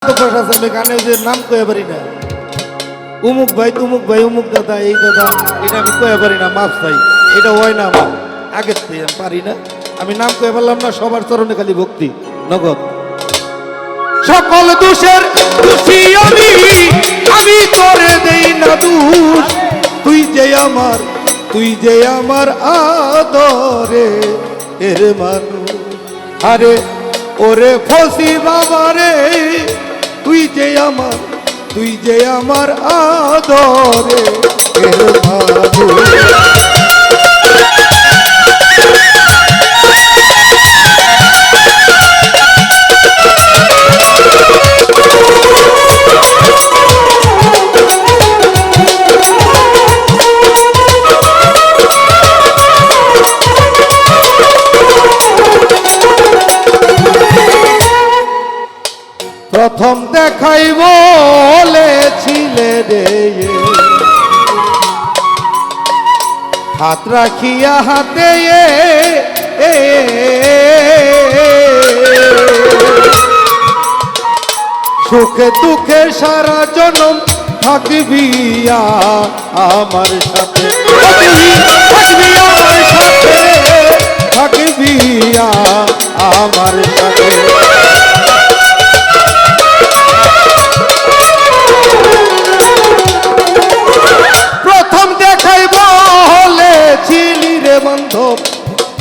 আমি গানে যে নাম কয়ে পারি না, উমুক ভাই তুমুক ভাই উমুক দাদা এই দাদা, এটা আমি কয়ে পারি না, মাফ চাই। এটা হয় না আমার আগের থেকে, আমি পারি না। আমি নাম কয়ে পারলাম না, সবার চরণে খালি ভক্তি নগদ। সকল দোষের দোষী আমি করে দেই না দোষ, তুই যে আমার আদরে এর মানুষ। আরে ওরে ফসি বাবা রে, তুই যে আমার আদরে এর মানুষ। প্রথম দেখাই বলেছিলে রে, হাত রাখিয়া হাতে সুখে দুঃখে সারা জনম থাকবি আমার সাথে, থাকবি আমার সাথে, থাকবি আমার সাথে।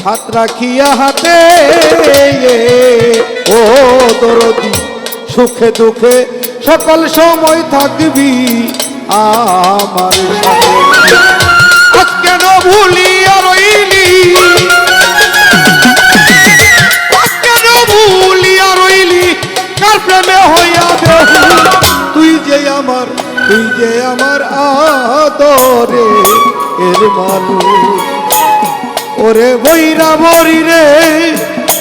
হাত রাখিয়া হাতে ও দরদি, সুখে দুঃখে সকল সময় থাকবি আমার সাথে। আজ কেন ভুলিয়া রইলি, আজ কেন ভুলিয়া রইলি, কার প্রেমে হইয়া দেহু, তুই যে আমার আদরে এর মানুষ। ওরে বৈরা বরি রে,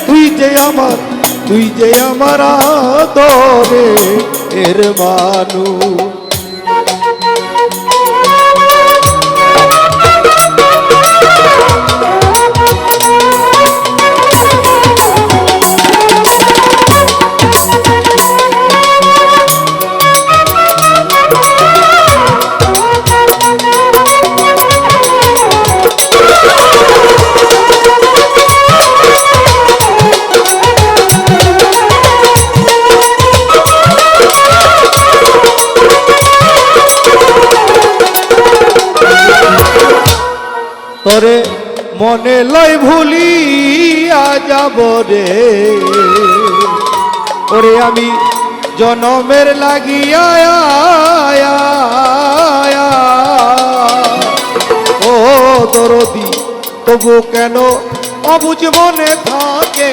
তুই যে আমার আদরে এর মানুষ। তোরে মনে লয় ভুলিয়া যাব রে, ওরে আমি জনমের লাগিয়া ও দরদি, তবু কেন অবুঝ মনে থাকে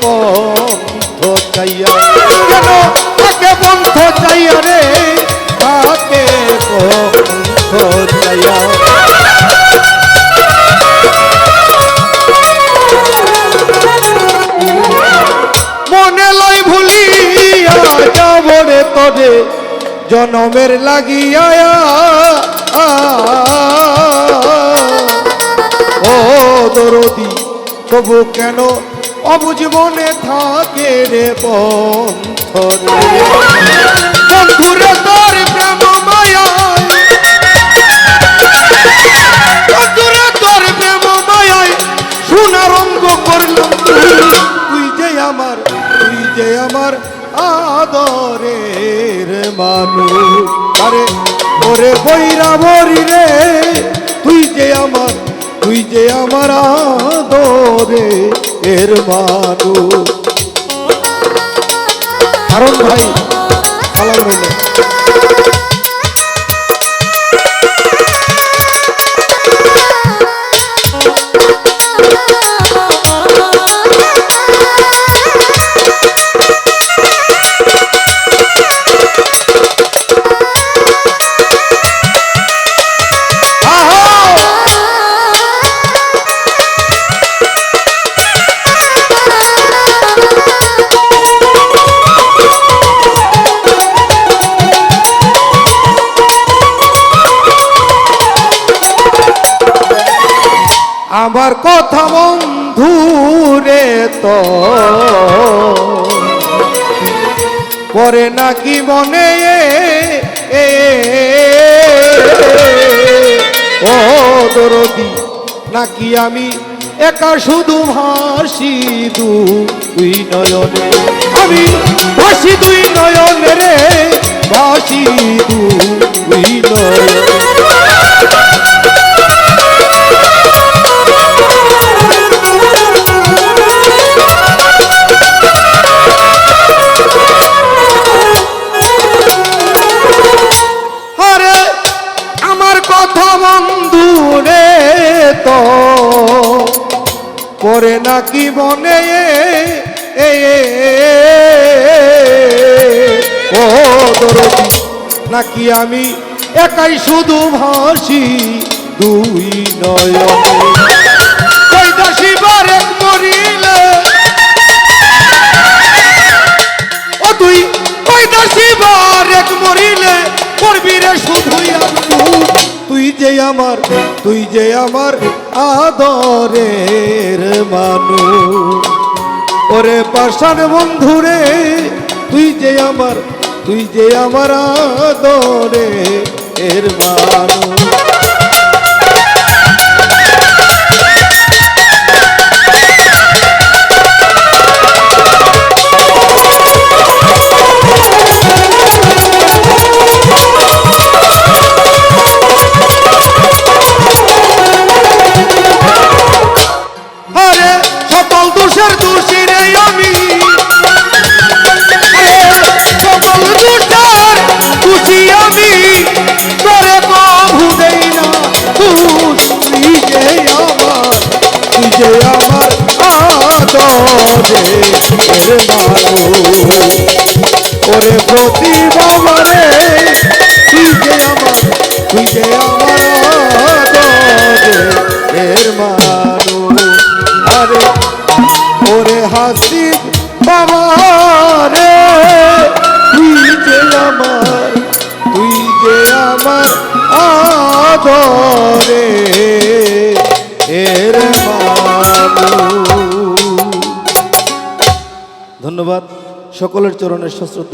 বন্ধ চাইয়া, কেন থাকে বন্ধ চাইয়া রে, থাকে বন্ধ চাইয়া। মনে লয় ভুলিয়া যাব রে তোরে জনমের লাগিয়া ও দরদি, তবু কেন অবুঝ মনে থাকে রে বন্ধুরে তোর প্রেম মায়ায়, বন্ধুরে তোর প্রেম মায়ায় সোনার অঙ্গ করলাম, তুই যে আমার আদরের মানুষ। আরে ওরে বৈরা বরি রে, তুই যে আমার আদরে এর মানুষ। কারণ ভাই সালাম রইল। আমার কথা বন্ধু রে তো পরে নাকি মনে ও দরদি নাকি আমি একা শুধু ভাসি দুই নয়নে আমি ভাসি দুই নয়নে রে ভাসি দুই নয়নে পরে নাকি মনে ও দরদি নাকি আমি একাই শুধু ভাসি দুই নয়নে কইতাছিবার এক মরিলে ও তুই কইতাছিবার এক মরিলে করবি রে শুধুই তুই যে আমার আদরের মানুষ ওরে পাষাণ বন্ধুরে তুই যে আমার আদরের মানুষ ওরে প্রতি বাবারে তুই যে আমার আদরের মানুষ আরে ওরে হাসি বাবারে তুই যে আমার আদরের মানুষ। ধন্যবাদ সকলের চরণের সশ্রদ্ধ